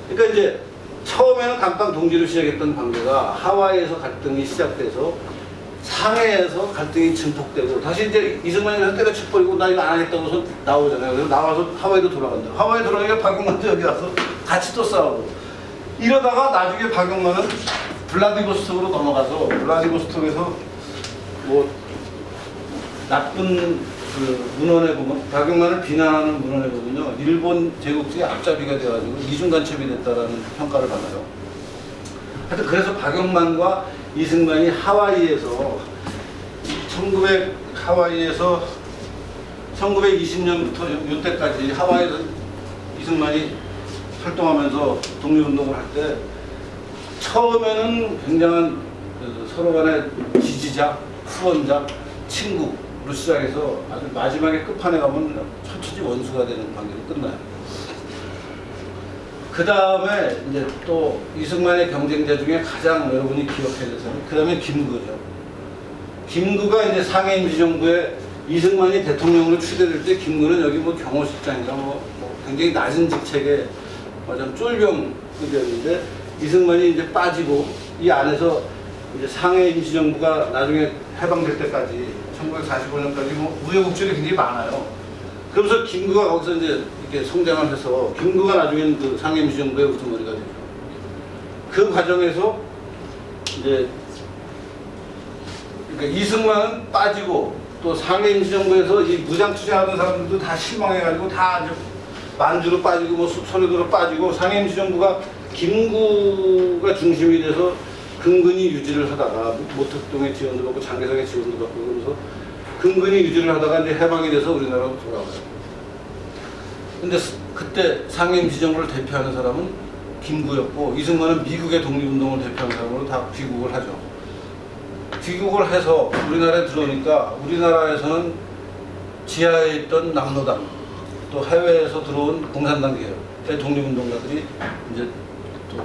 그러니까 이제 처음에는 감방 동지로 시작했던 관계가 하와이에서 갈등이 시작돼서 상해에서 갈등이 증폭되고 다시 이제 이승만이 때려쳐버리고 나 이거 안 하겠다고 해서 나오잖아요. 그래서 나와서 하와이로 돌아간다. 하와이 돌아가니까 박용만도 여기 와서 같이 또 싸우고 이러다가 나중에 박용만은 블라디보스톡으로 넘어가서 블라디보스톡에서 뭐 나쁜 그 문헌에 보면 박용만을 비난하는 문헌에 보면요 일본 제국주의 앞잡이가 돼가지고 이중 간첩이 됐다라는 평가를 받아요. 하여튼 그래서 박용만과 이승만이 하와이에서 1920년부터 이때까지 하와이에서 이승만이 활동하면서 독립운동을 할 때 처음에는 굉장한 서로 간의 지지자, 후원자, 친구로 시작해서 아주 마지막에 끝판에 가면 처처지 원수가 되는 관계로 끝나요. 그 다음에 이제 또 이승만의 경쟁자 중에 가장 여러분이 기억해야 될 사람이 그 다음에 김구죠. 김구가 이제 상해 임시정부에 이승만이 대통령으로 추대될 때 김구는 여기 뭐 경호실장인가 뭐 굉장히 낮은 직책에 좀 쫄병급이었는데 이승만이 이제 빠지고 이 안에서 이제 상해 임시정부가 나중에 해방될 때까지 1945년까지 뭐 우여곡절이 굉장히 많아요. 그러면서 김구가 거기서 이제 이렇게 성장을 해서 김구가 나중에는 그 상해 임시정부의 우두머리가 되죠. 그 과정에서 이제 그러니까 이승만은 빠지고 또 상해 임시정부에서 이 무장 투쟁하던 사람들도 다 실망해가지고 다 이제 만주로 빠지고 뭐 소래도로 빠지고 상해 임시정부가 김구가 중심이 돼서 근근히 유지를 하다가 모택동의 지원도 받고 장개성의 지원도 받고 그러면서 근근히 유지를 하다가 이제 해방이 돼서 우리나라로 돌아와요. 근데 그때 상해 임시정부를 대표하는 사람은 김구였고 이승만은 미국의 독립운동을 대표하는 사람으로 다 귀국을 하죠. 귀국을 해서 우리나라에 들어오니까 우리나라에서는 지하에 있던 남로당 또 해외에서 들어온 공산당 계열의 독립운동가들이 이제 또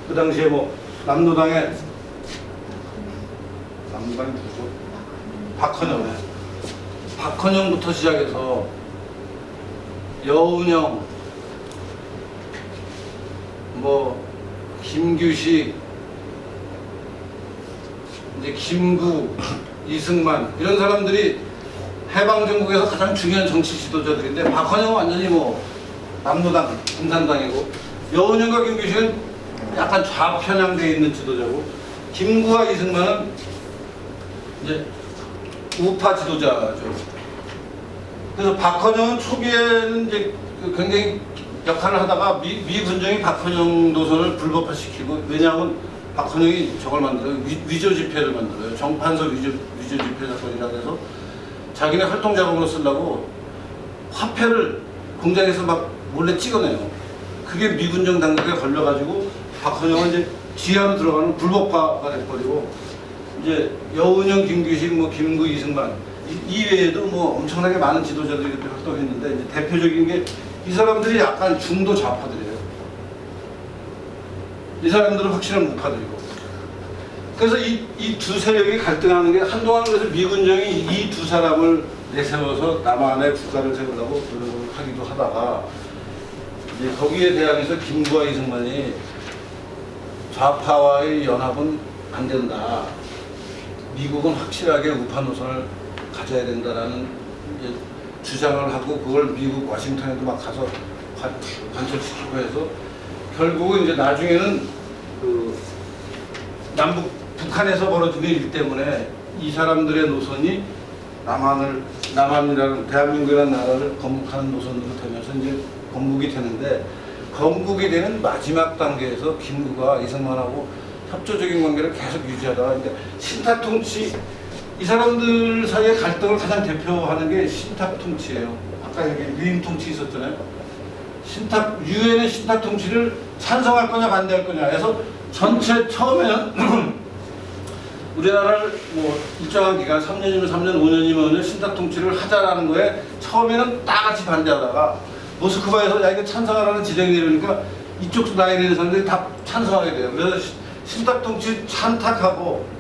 그 당시에 뭐 남로당의 남로당이 누구죠? 박헌영부터 시작해서 여운형 뭐 김규식 이제 김구, 이승만 이런 사람들이 해방정국에서 가장 중요한 정치 지도자들인데 박헌영은 완전히 뭐 남로당, 공산당이고 여운형과 김규식은 약간 좌편향되어 있는 지도자고 김구와 이승만은 이제 우파 지도자죠. 그래서 박헌영은 초기에는 이제 굉장히 역할을 하다가 미 군정이 박헌영 노선을 불법화시키고 왜냐하면 박헌영이 저걸 만들어요. 위조 지폐를 만들어요. 정판서 위조 지폐 사건이라고 해서 자기네 활동 자금으로 쓰려고 화폐를 공장에서 막 몰래 찍어내요. 그게 미군정 당국에 걸려가지고 박헌영은 이제 지하로 들어가는 불법화가 돼버리고 이제 여운형, 김규식, 뭐 김구, 이승만 이 외에도 뭐 엄청나게 많은 지도자들이 그때 활동했는데 이제 대표적인 게 이 사람들이 약간 중도 좌파들이에요. 이 사람들은 확실한 우파들이고. 그래서 이 두 세력이 갈등하는 게 한동안 그래서 미군정이 이 두 사람을 내세워서 남한의 국가를 세우려고 노력을 하기도 하다가 이제 거기에 대항해서 김구와 이승만이 좌파와의 연합은 안 된다. 미국은 확실하게 우파 노선을 가져야 된다라는 이제 주장을 하고 그걸 미국 워싱턴에도 막 가서 관철시키고 해서 결국은 이제 나중에는 그 남북 북한에서 벌어지는 일 때문에 이 사람들의 노선이 남한이라는 대한민국이라는 나라를 건국하는 노선으로 되면서 이제 건국이 되는데 건국이 되는 마지막 단계에서 김구가 이승만하고 협조적인 관계를 계속 유지하다가 이제 신탁통치 이 사람들 사이의 갈등을 가장 대표하는 게 신탁통치예요. 아까 여기 유임통치 있었잖아요. 유엔의 신탁통치를 찬성할 거냐 반대할 거냐 해서 전체 처음에는 우리나라를 뭐 일정한 기간 3년이면 3년, 5년이면 신탁통치를 하자라는 거에 처음에는 다 같이 반대하다가 모스크바에서 야 이거 찬성하라는 지령이 내리니까 이쪽 나이 되는 사람들이 다 찬성하게 돼요. 그래서 신탁통치 찬탁하고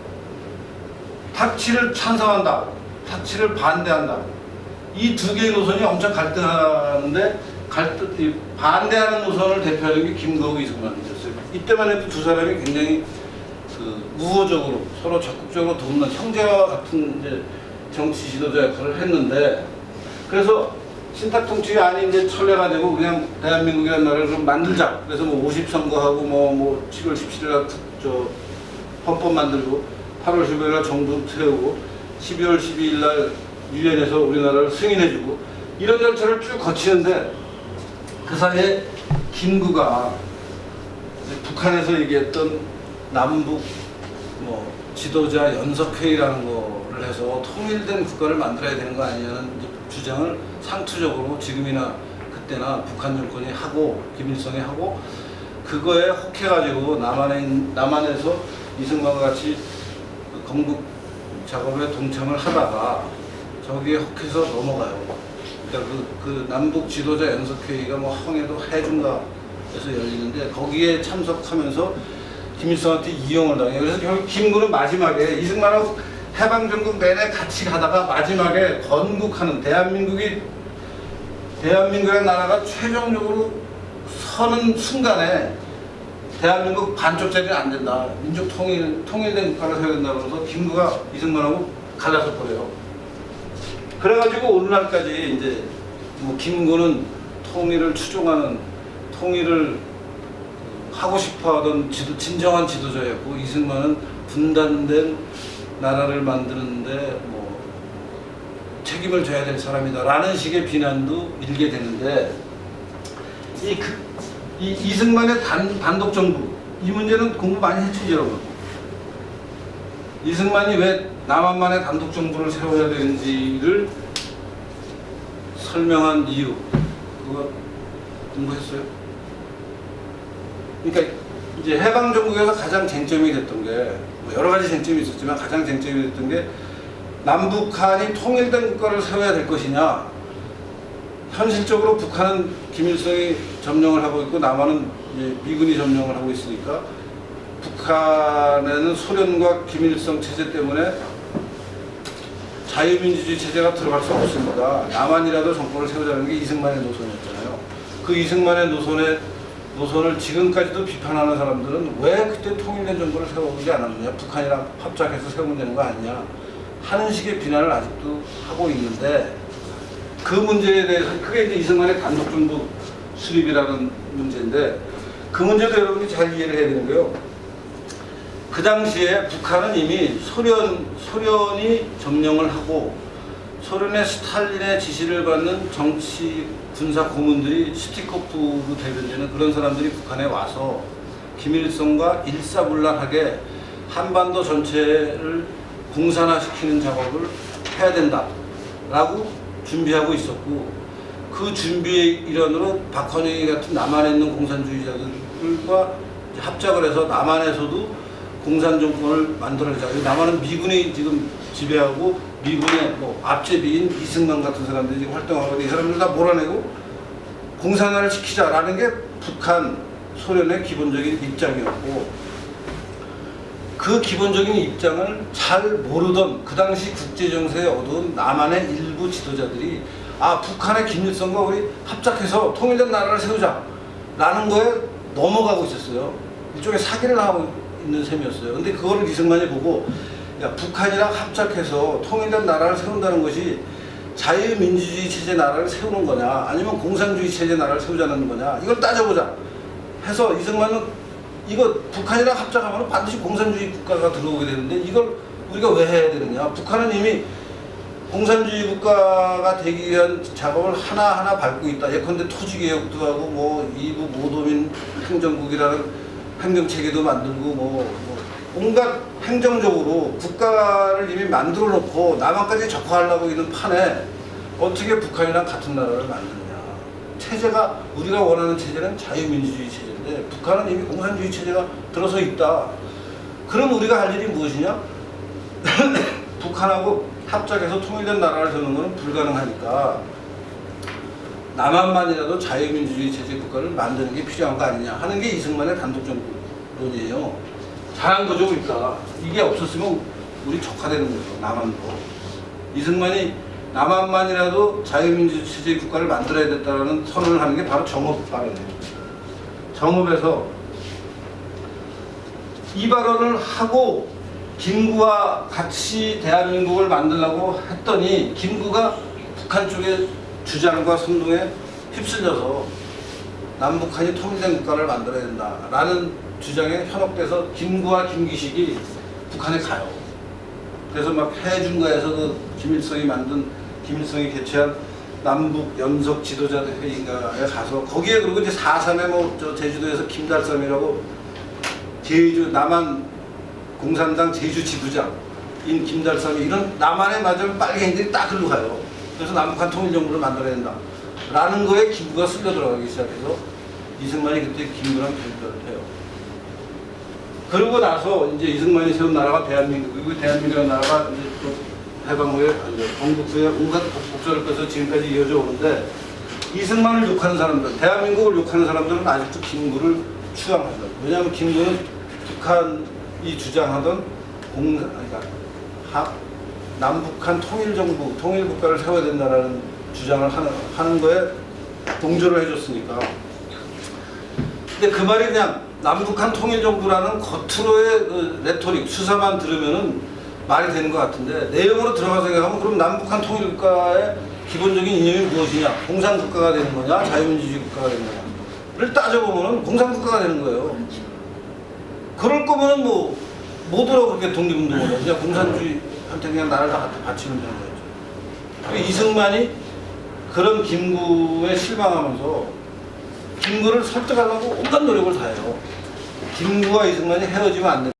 탁치를 찬성한다, 탁치를 반대한다. 이 두 개의 노선이 엄청 갈등하는데 반대하는 노선을 대표하는 게 김구하고 이승만이었어요. 이때만 해도 두 사람이 굉장히 우호적으로 서로 적극적으로 돕는 형제와 같은 이제 정치 지도자 역할을 했는데, 그래서 신탁통치 안이 이제 철회가 되고 그냥 대한민국이라는 나라를 좀 만들자. 그래서 뭐 50선거하고 뭐 7월 17일 날 헌법 만들고 8월 15일 날 정부 세우고 12월 12일 날 유엔에서 우리나라를 승인해주고 이런 절차를 쭉 거치는데, 그 사이에 김구가 북한에서 얘기했던 남북 지도자 연석회의라는 거를 해서 통일된 국가를 만들어야 되는 거 아니냐는 주장을 상투적으로 지금이나 그때나 북한 정권이 하고 김일성이 하고, 그거에 혹해가지고 남한에서 이승만과 같이 건국 작업에 동참을 하다가 저기에 혹해서 넘어가요. 그러니까 그 남북 지도자 연석회의가 뭐 황해도 해중가에서 열리는데 거기에 참석하면서 김일성한테 이용을 당해요. 그래서 결국 김구는 마지막에 이승만하고 해방전국 내내 같이 가다가 마지막에 건국하는 대한민국이라는 나라가 최종적으로 서는 순간에 대한민국 반쪽짜리는 안 된다. 민족 통일된 국가를 세워야 된다. 그러면서 김구가 이승만하고 갈라서 버려요. 그래가지고 오늘날까지 이제 김구는 통일을 추종하는, 통일을 하고 싶어하던 진정한 지도자였고, 이승만은 분단된 나라를 만드는데 책임을 져야 될 사람이다라는 식의 비난도 일게 되는데, 이승만의 단독 정부, 이 문제는 공부 많이 했죠, 여러분. 이승만이 왜 남한만의 단독 정부를 세워야 되는지를 설명한 이유, 그거 공부했어요? 그러니까 이제 해방 정국에서 가장 쟁점이 됐던 게 여러 가지 쟁점이 있었지만 가장 쟁점이 됐던 게 남북한이 통일된 국가를 세워야 될 것이냐. 현실적으로 북한은 김일성이 점령을 하고 있고 남한은 이제 미군이 점령을 하고 있으니까 북한에는 소련과 김일성 체제 때문에 자유민주주의 체제가 들어갈 수 없습니다. 남한이라도 정권을 세우자는 게 이승만의 노선이었잖아요. 그 이승만의 노선을 지금까지도 비판하는 사람들은 왜 그때 통일된 정부를 세우지 않았느냐, 북한이랑 합작해서 세우면 되는 거 아니냐 하는 식의 비난을 아직도 하고 있는데, 그 문제에 대해서 그게 이제 이승만의 단독 정부 수립이라는 문제인데, 그 문제도 여러분이 잘 이해를 해야 되는 거예요. 그 당시에 북한은 이미 소련이 점령을 하고 소련의 스탈린의 지시를 받는 정치 군사 고문들이 스티코프로 대변되는 그런 사람들이 북한에 와서 김일성과 일사불란하게 한반도 전체를 공산화시키는 작업을 해야 된다라고 준비하고 있었고, 그 준비의 일환으로 박헌영이 같은 남한에 있는 공산주의자들과 합작을 해서 남한에서도 공산 정권을 만들어내자. 남한은 미군이 지금 지배하고 미군의 앞제비인 이승만 같은 사람들이 지금 활동하고, 이 사람들 다 몰아내고 공산화를 시키자라는 게 북한, 소련의 기본적인 입장이었고, 그 기본적인 입장을 잘 모르던 그 당시 국제정세에 어두운 남한의 일부 지도자들이 북한의 김일성과 우리 합작해서 통일된 나라를 세우자라는 거에 넘어가고 있었어요. 일종의 사기를 하고 있는 셈이었어요. 근데 그거를 이승만이 보고, 북한이랑 합작해서 통일된 나라를 세운다는 것이 자유민주주의 체제 나라를 세우는 거냐, 아니면 공산주의 체제 나라를 세우자는 거냐, 이걸 따져보자 해서 이승만은 이거 북한이랑 합작하면 반드시 공산주의 국가가 들어오게 되는데 이걸 우리가 왜 해야 되느냐. 북한은 이미 공산주의 국가가 되기 위한 작업을 하나하나 밟고 있다. 예컨대 토지개혁도 하고 이부 모도민 행정국이라는 행정체계도 만들고 온갖 행정적으로 국가를 이미 만들어 놓고 남한까지 적화하려고 있는 판에 어떻게 북한이랑 같은 나라를 만드느냐. 체제가, 우리가 원하는 체제는 자유민주주의 체제인데 북한은 이미 공산주의 체제가 들어서 있다. 그럼 우리가 할 일이 무엇이냐? 북한하고 합작해서 통일된 나라를 세우는 것은 불가능하니까 남한만이라도 자유민주주의 체제 국가를 만드는 게 필요한 거 아니냐 하는 게 이승만의 단독정부론이에요. 잘한 거죠, 그러니까. 이게 없었으면 우리 적화되는 거죠, 남한도. 이승만이 남한만이라도 자유민주 체제 국가를 만들어야 됐다는 선언을 하는 게 바로 정읍 발언이에요. 정읍에서 이 발언을 하고 김구와 같이 대한민국을 만들려고 했더니 김구가 북한 쪽의 주장과 선동에 휩쓸려서 남북한이 통일된 국가를 만들어야 된다라는 주장에 현혹돼서 김구와 김기식이 북한에 가요. 그래서 막 해중가에서 김일성이 개최한 남북 연석 지도자들 회의인가에 가서 거기에 그리고 이제 4.3에 저 제주도에서 김달삼이라고 남한 공산당 제주 지부장인 김달삼이 이런 남한에 맞으면 빨갱이들이 딱 글로 가요. 그래서 남북한 통일정부를 만들어야 된다. 라는 거에 김구가 쓸려 들어가기 시작해서 이승만이 그때 김구랑 결별을 해요. 그러고 나서 이제 이승만이 세운 나라가 대한민국이고 대한민국이라는 나라가 이제 또 해방 후에 건국 후에 온갖 복절을 빼서 지금까지 이어져 오는데 이승만을 욕하는 사람들, 대한민국을 욕하는 사람들은 아직도 김구를 추앙한다. 왜냐하면 김구는 북한이 주장하던 남북한 통일정부, 통일국가를 세워야 된다라는 주장을 하는 거에 동조를 해줬으니까. 근데 그 말이 그냥 남북한 통일정부라는 겉으로의 그 레토릭, 수사만 들으면은 말이 되는 것 같은데 내용으로 들어가서 생각하면 그럼 남북한 통일국가의 기본적인 이념이 무엇이냐? 공산국가가 되는 거냐? 자유민주주의 국가가 되는 거냐?를 따져보면은 공산국가가 되는 거예요. 그럴 거면은 뭐더러 그렇게 독립운동을 해. 그냥 공산주의한테 그냥 나라를 다 바치면 되는 거죠. 이승만이 그런 김구에 실망하면서 김구를 설득하려고 온갖 노력을 다해요. 김구와 이승만이 헤어지면 안 된다.